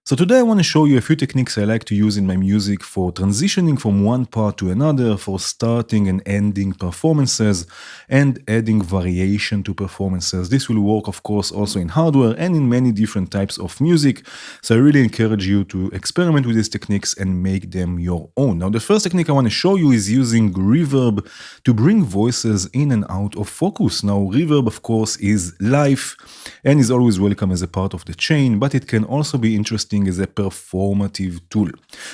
So today I want to show you a few techniques I like to use in my music for transitioning from one part to another, for starting and ending performances, and adding variation to performances. This will work, of course, also in hardware and in many different types of music. So I really encourage you to experiment with these techniques and make them your own. Now, the first technique I want to show you is using reverb to bring voices in and out of focus. Now, reverb, of course, is live and is always welcome as a part of the chain, but it can also be interesting as a performative tool.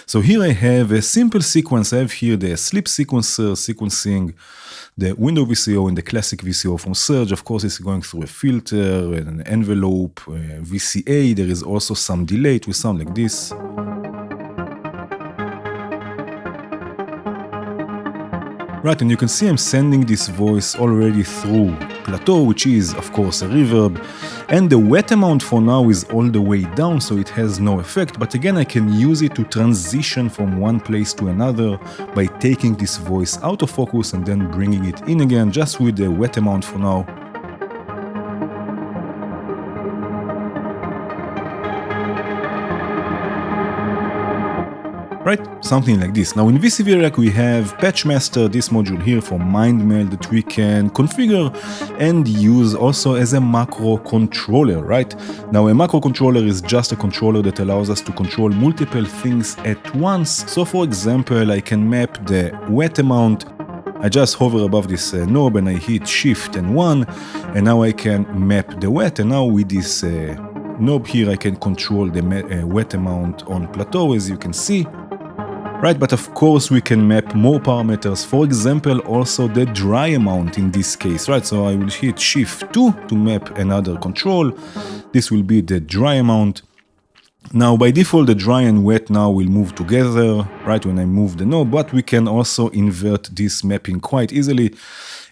So here I have a simple sequence. I have here the sleep sequencer sequencing the window VCO and the classic VCO from Surge. Of course, it's going through a filter, an envelope, VCA. There is also some delay. It will sound like this. Right, and you can see I'm sending this voice already through plateau, which is, of course, a reverb. And the wet amount for now is all the way down, so it has no effect. But again, I can use it to transition from one place to another by taking this voice out of focus and then bringing it in again, just with the wet amount for now. Right, something like this. Now in Eurorack we have Patchmaster, this module here for MindMeld that we can configure and use also as a macro controller, right? Now a macro controller is just a controller that allows us to control multiple things at once. So for example, I can map the wet amount. I just hover above this knob and I hit Shift and 1, and now I can map the wet, and now with this knob here I can control the wet amount on plateau, as you can see. Right, but of course we can map more parameters, for example also the dry amount in this case, right? So I will hit Shift 2 to map another control. This will be the dry amount. Now by default the dry and wet now will move together, right, when I move the knob, but we can also invert this mapping quite easily.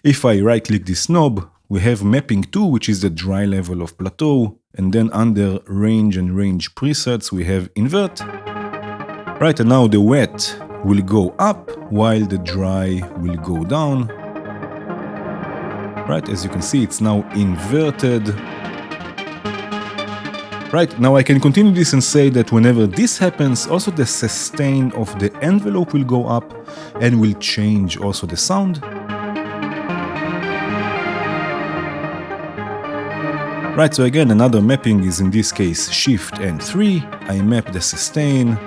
If I right click this knob, we have mapping 2, which is the dry level of plateau, and then under range and range presets we have invert. Right, and now the wet will go up while the dry will go down. Right, as you can see, it's now inverted. Right, now I can continue this and say that whenever this happens, also the sustain of the envelope will go up and will change also the sound. Right, so again, another mapping is in this case Shift and 3. I map the sustain.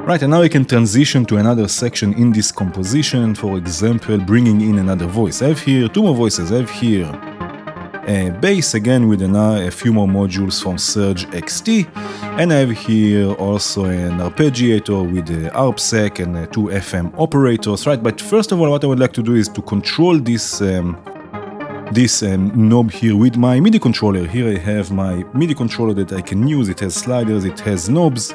Right, and now I can transition to another section in this composition, for example, bringing in another voice. I have here two more voices. I have here a bass, again with a few more modules from Surge XT, and I have here also an arpeggiator with the ARPSec and two FM operators, right? But first of all, what I would like to do is to control this knob here with my MIDI controller. Here I have my MIDI controller that I can use. It has sliders, it has knobs.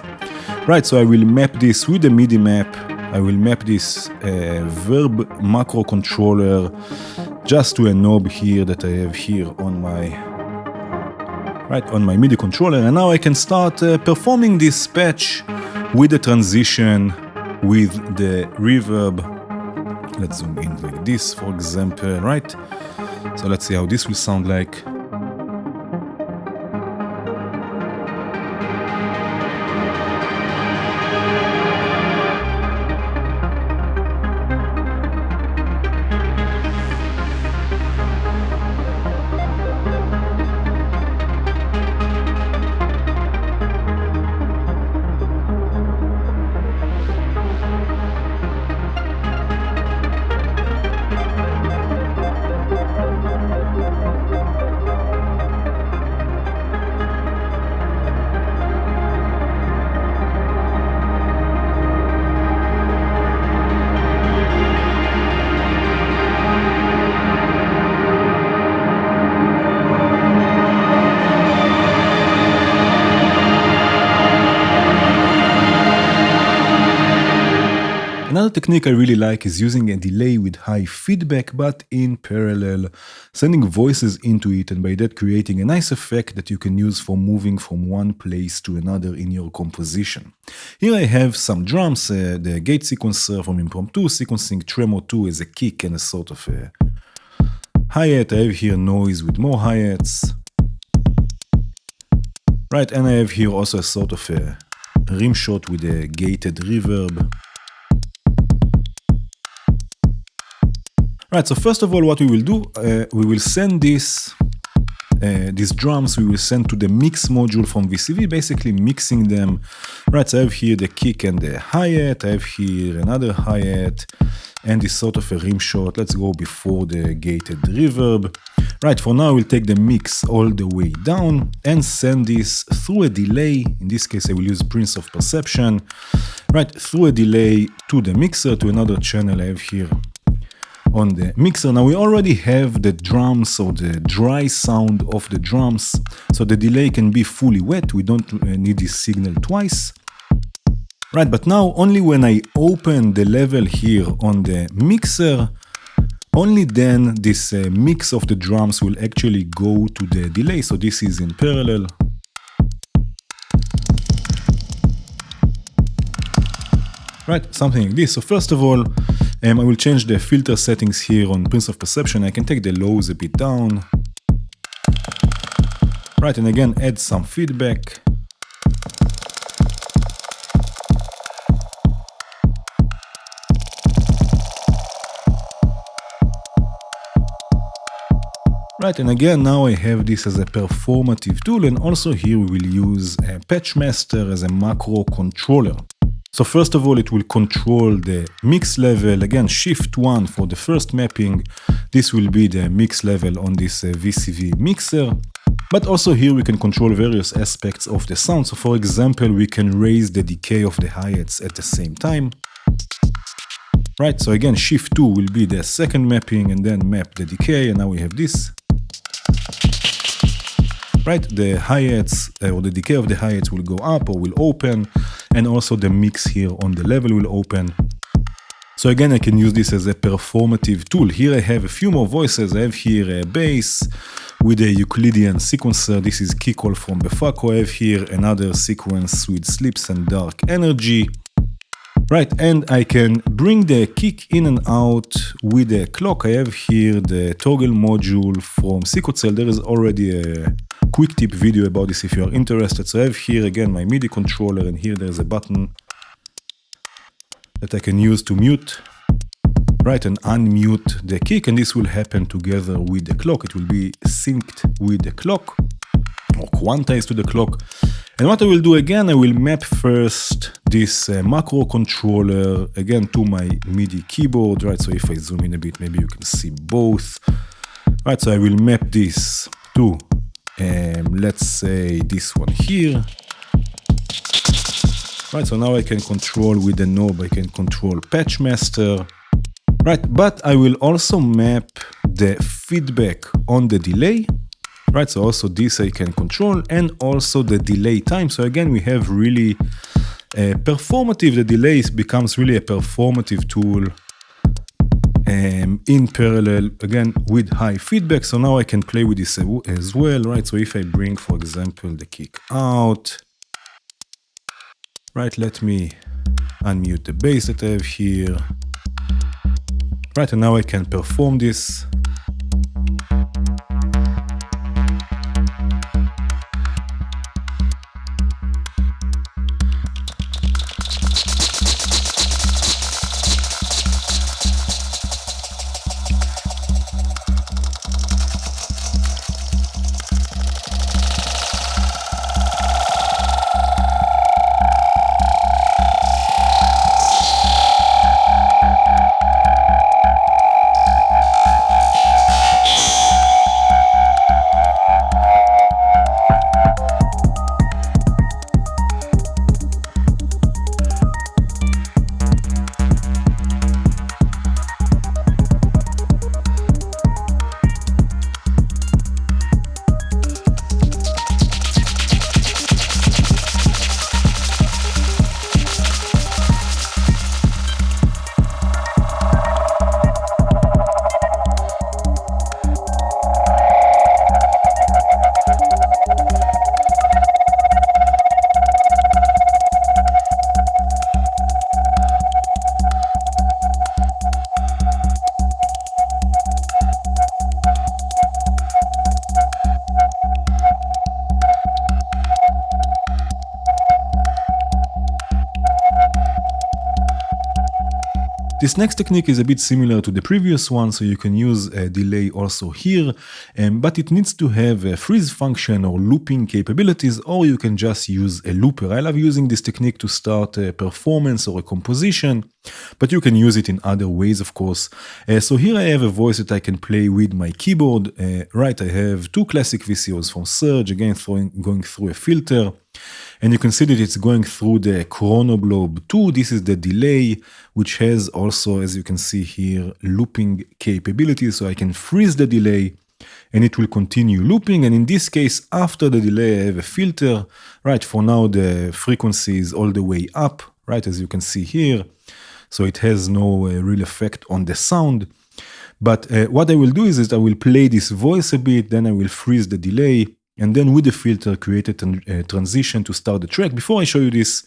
Right, so I will map this with the MIDI map. I will map this verb macro controller just to a knob here that I have here on my MIDI controller. And now I can start performing this patch with the transition, with the reverb. Let's zoom in like this, for example, right? So let's see how this will sound like. Another technique I really like is using a delay with high feedback, but in parallel, sending voices into it, and by that creating a nice effect that you can use for moving from one place to another in your composition. Here I have some drums, the gate sequencer from Impromptu, sequencing Tremor 2 as a kick and a sort of hi-hat, I have here noise with more hi-hats. Right, and I have here also a sort of a rim shot with a gated reverb. Right, so first of all, what we will do, we will send these drums, we will send to the mix module from VCV, basically mixing them. Right, so I have here the kick and the hi-hat, I have here another hi-hat, and this sort of a rim shot. Let's go before the gated reverb. Right, for now, we'll take the mix all the way down and send this through a delay. In this case, I will use Prince of Perception. Right, through a delay to the mixer, to another channel I have here on the mixer. Now we already have the drums or the dry sound of the drums, so the delay can be fully wet. We don't need this signal twice. Right, but now only when I open the level here on the mixer, only then this mix of the drums will actually go to the delay. So this is in parallel. Right, something like this. So first of all, I will change the filter settings here on Prince of Perception. I can take the lows a bit down. Right, and again, add some feedback. Right, and again, now I have this as a performative tool, and also here we will use a Patchmaster as a macro controller. So first of all, it will control the mix level. Again, Shift 1 for the first mapping. This will be the mix level on this VCV mixer. But also here we can control various aspects of the sound. So for example, we can raise the decay of the hi-hats at the same time. Right, so again, Shift 2 will be the second mapping, and then map the decay, and now we have this. Right, the hi-hats or the decay of the hi-hats will go up or will open, and also the mix here on the level will open. So again, I can use this as a performative tool. Here I have a few more voices. I have here a bass with a Euclidean sequencer. This is Keycall from Befaco. I have here another sequence with Slips and Dark Energy. Right, and I can bring the kick in and out with a clock. I have here the toggle module from Sequoia. There is already a quick tip video about this if you are interested. So I have here again my MIDI controller, and here there's a button that I can use to mute, right, and unmute the kick, and this will happen together with the clock. It will be synced with the clock or quantized to the clock. And what I will do again, I will map first this macro controller again to my MIDI keyboard, right? So if I zoom in a bit, maybe you can see both. Right, so I will map this to, let's say this one here. Right, so now I can control with the knob, I can control Patchmaster. Right, but I will also map the feedback on the delay. Right, so also this I can control, and also the delay time. So again, we have really performative. The delay becomes really a performative tool in parallel, again, with high feedback. So now I can play with this as well, right? So if I bring, for example, the kick out, right, let me unmute the bass that I have here. Right, and now I can perform this. This next technique is a bit similar to the previous one, so you can use a delay also here, but it needs to have a freeze function or looping capabilities, or you can just use a looper. I love using this technique to start a performance or a composition, but you can use it in other ways, of course. So here I have a voice that I can play with my keyboard. Right, I have two classic VCOs from Surge, again going through a filter. And you can see that it's going through the chronoblob 2. This is the delay, which has also, as you can see here, looping capabilities. So I can freeze the delay and it will continue looping. And in this case, after the delay, I have a filter. Right, for now, the frequency is all the way up, right, as you can see here. So it has no real effect on the sound. But what I will do is I will play this voice a bit, then I will freeze the delay. And then with the filter, create a transition to start the track. Before I show you this,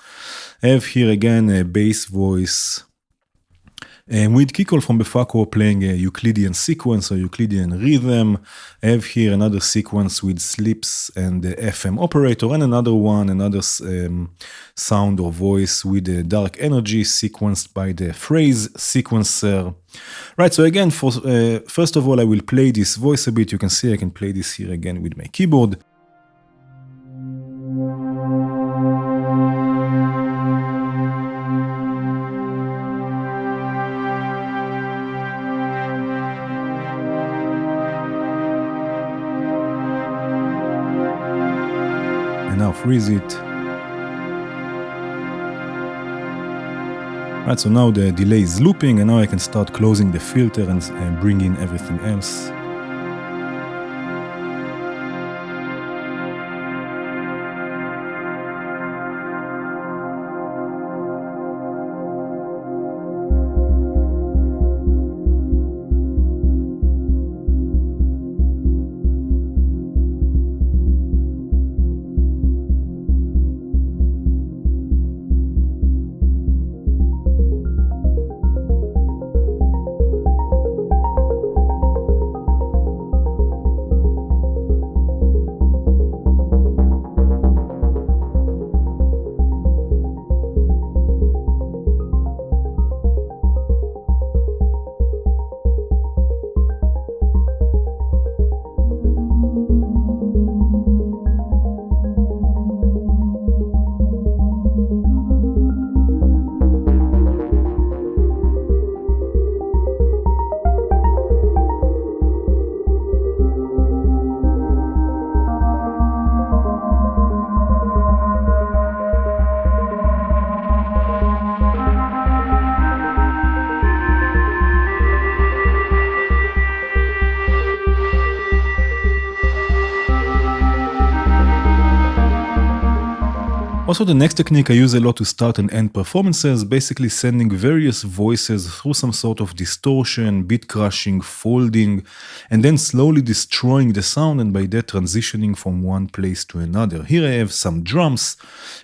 I have here again a bass voice. And with Keycall from Befako playing a Euclidean sequence or Euclidean rhythm. I have here another sequence with slips and the FM operator, and another one, another sound or voice with the dark energy sequenced by the phrase sequencer. Right, so again, first of all, I will play this voice a bit. You can see I can play this here again with my keyboard. And now freeze it. Right, so now the delay is looping, and now I can start closing the filter and bring in everything else. Also, the next technique I use a lot to start and end performances, basically sending various voices through some sort of distortion, bit crushing, folding, and then slowly destroying the sound, and by that transitioning from one place to another. Here I have some drums.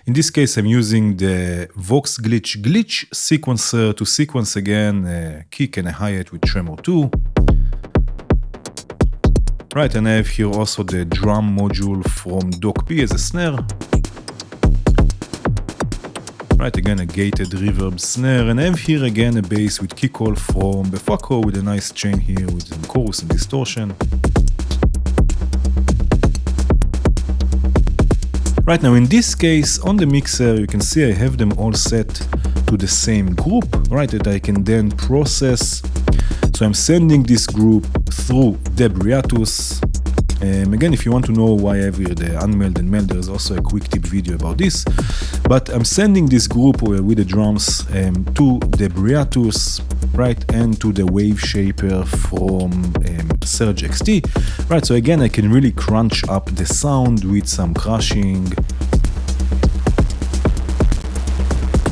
In this case, I'm using the Vox Glitch sequencer to sequence again a kick and a hi-hat with Tremor 2. Right, and I have here also the drum module from Doc P as a snare. Right, again a gated reverb snare, and I have here again a bass with Keycall from Befako with a nice chain here with some chorus and distortion. Right, now in this case, on the mixer, you can see I have them all set to the same group, right, that I can then process. So I'm sending this group through Debriatus. Again, if you want to know why I have here the unmeld and meld, there's also a quick tip video about this. But I'm sending this group with the drums to Debriatus, right, and to the wave shaper from Surge XT. Right, so again, I can really crunch up the sound with some crushing,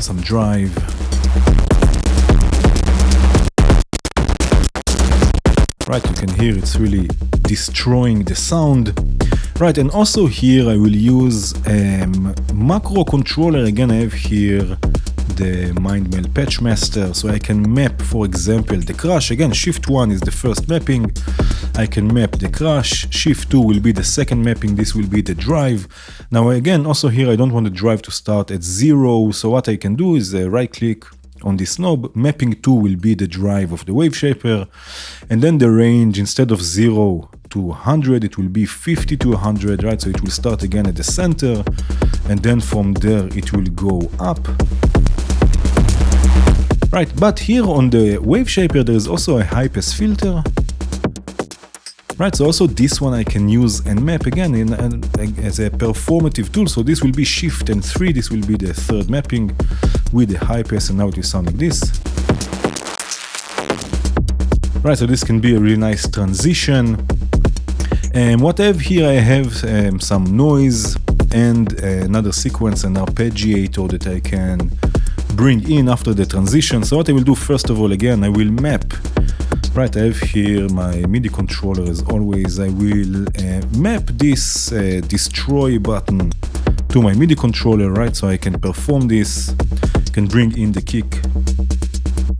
some drive. Right, you can hear it's really destroying the sound. Right, and also here I will use macro controller. Again, I have here the MindMeld Patchmaster, so I can map, for example, the crash. Again, Shift 1 is the first mapping. I can map the crash. Shift 2 will be the second mapping. This will be the drive. Now again, also here I don't want the drive to start at 0, so what I can do is right click, on this knob. Mapping 2 will be the drive of the wave shaper, and then the range, instead of 0 to 100, it will be 50 to 100, right? So it will start again at the center, and then from there it will go up. Right, but here on the wave shaper there is also a high pass filter. Right, so also this one I can use and map again as a performative tool. So this will be shift and 3, this will be the third mapping with the high pass, and now it will sound like this. Right, so this can be a really nice transition. And what I have here, I have some noise and another sequence, an arpeggiator that I can bring in after the transition. So what I will do, first of all, again, I will map. Right, I have here my MIDI controller as always. I will map this destroy button to my MIDI controller, right? So I can perform this, can bring in the kick,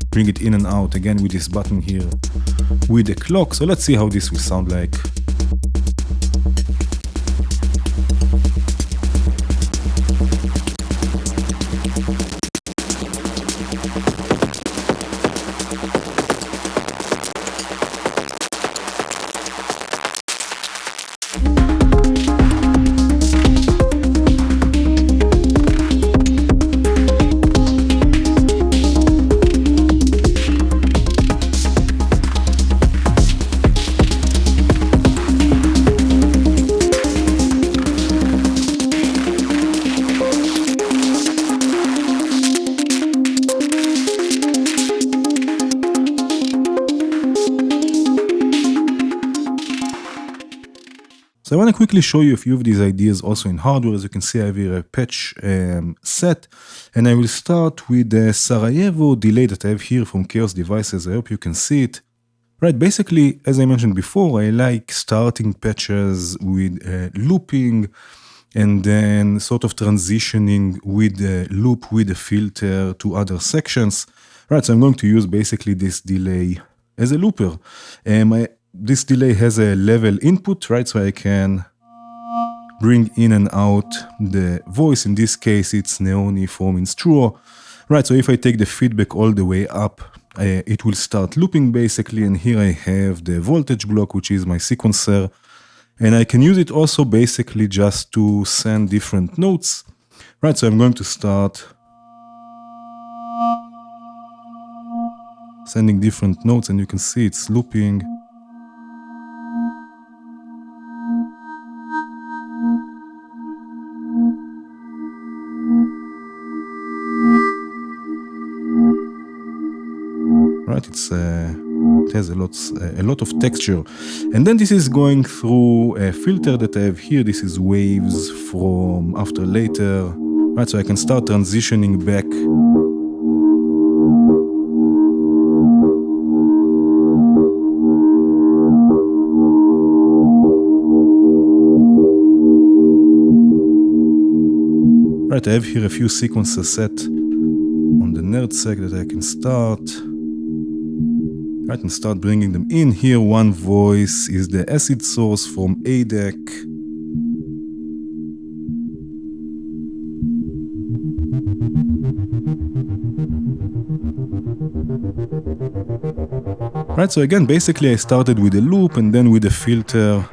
bring it in and out again with this button here with the clock. So let's see how this will sound like. So I want to quickly show you a few of these ideas also in hardware. As you can see, I have here a patch set, and I will start with the Sarajevo delay that I have here from Chaos Devices. I hope you can see it. Right, basically, as I mentioned before, I like starting patches with looping and then sort of transitioning with the loop with the filter to other sections. Right, so I'm going to use basically this delay as a looper. This delay has a level input, right? So I can bring in and out the voice. In this case, it's Neoni from Instruo. Right, so if I take the feedback all the way up, it will start looping basically. And here I have the voltage block, which is my sequencer. And I can use it also basically just to send different notes. Right, so I'm going to start sending different notes, and you can see it's looping. Right, it has a lot of texture, and then this is going through a filter that I have here. This is waves from after later. Right, so I can start transitioning back. Right, I have here a few sequences set on the NerdSec that I can start. Right, and start bringing them in. Here, one voice is the acid source from ADEC. Right, so again, basically I started with a loop and then with a filter.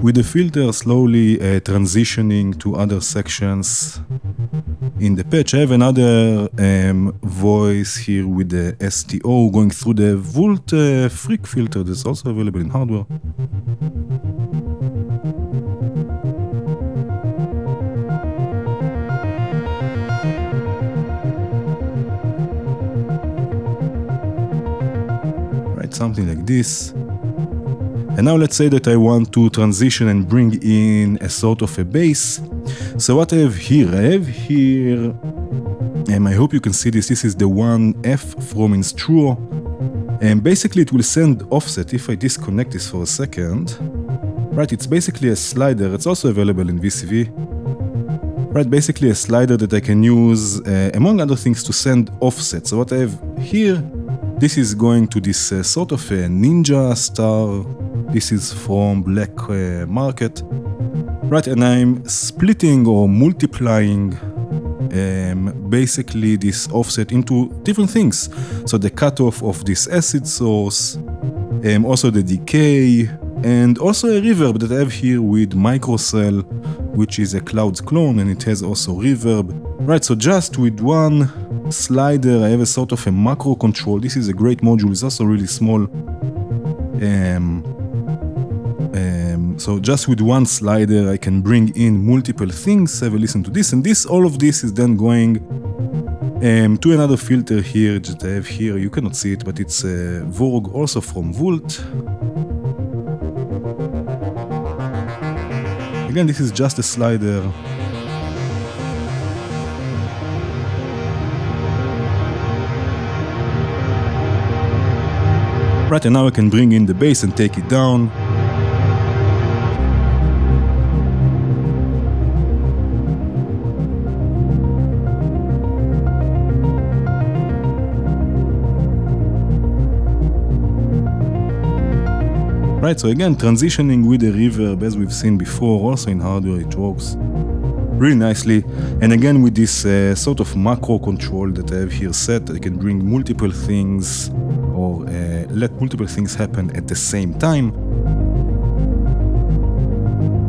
With the filter slowly transitioning to other sections in the patch. I have another voice here with the STO going through the Volt Freak filter that's also available in hardware. Right, something like this. And now let's say that I want to transition and bring in a sort of a bass. So what I have here, and I hope you can see this, this is the 1F from Instruo. And basically it will send offset. If I disconnect this for a second, right, it's basically a slider. It's also available in VCV. Right, basically a slider that I can use, among other things, to send offset. So what I have here, this is going to this sort of a ninja star. This is from Black Market. Right, and I'm splitting or multiplying basically this offset into different things. So the cutoff of this acid source, also the decay, and also a reverb that I have here with microcell, which is a Clouds clone, and it has also reverb. Right, so just with one slider I have a sort of a macro control. This is a great module, it's also really small. So just with one slider I can bring in multiple things. Have a listen to this, and all of this is then going to another filter here that I have here. You cannot see it, but it's a Vorg, also from Volt. Again, this is just a slider. Right, and now I can bring in the bass and take it down. Right, so again, transitioning with the reverb as we've seen before, also in hardware it works really nicely. And again, with this sort of macro control that I have here set, I can bring multiple things or let multiple things happen at the same time.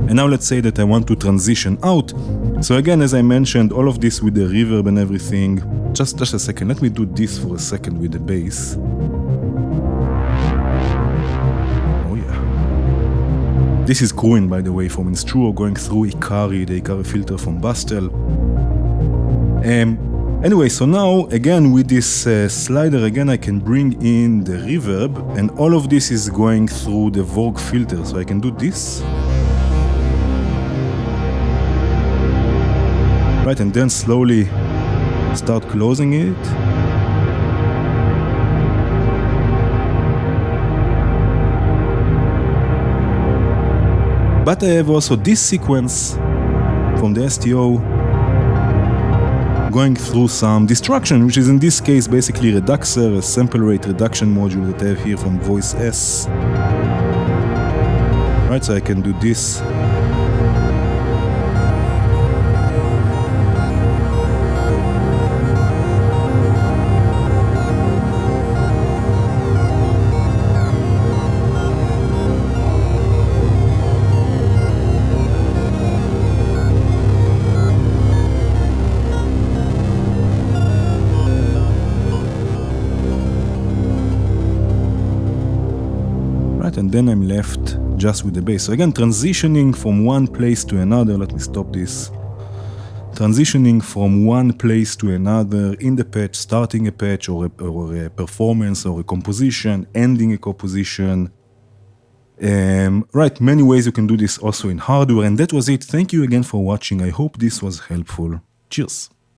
And now let's say that I want to transition out. So again, as I mentioned, all of this with the reverb and everything. Just a second, let me do this for a second with the bass. This is Cruin, by the way, from Instruo, going through Ikari, the Ikari filter from Bastel. Anyway, so now, again, with this slider, again, I can bring in the reverb, and all of this is going through the Vorg filter, so I can do this. Right, and then slowly start closing it. But I have also this sequence from the STO going through some destruction, which is in this case basically Reduxer, a sample rate reduction module that I have here from Voice S. Right, so I can do this. And then I'm left just with the bass. So again, transitioning from one place to another. Let me stop this. Transitioning from one place to another in the patch, starting a patch or a performance or a composition, ending a composition. Right, many ways you can do this also in hardware. And that was it. Thank you again for watching. I hope this was helpful. Cheers.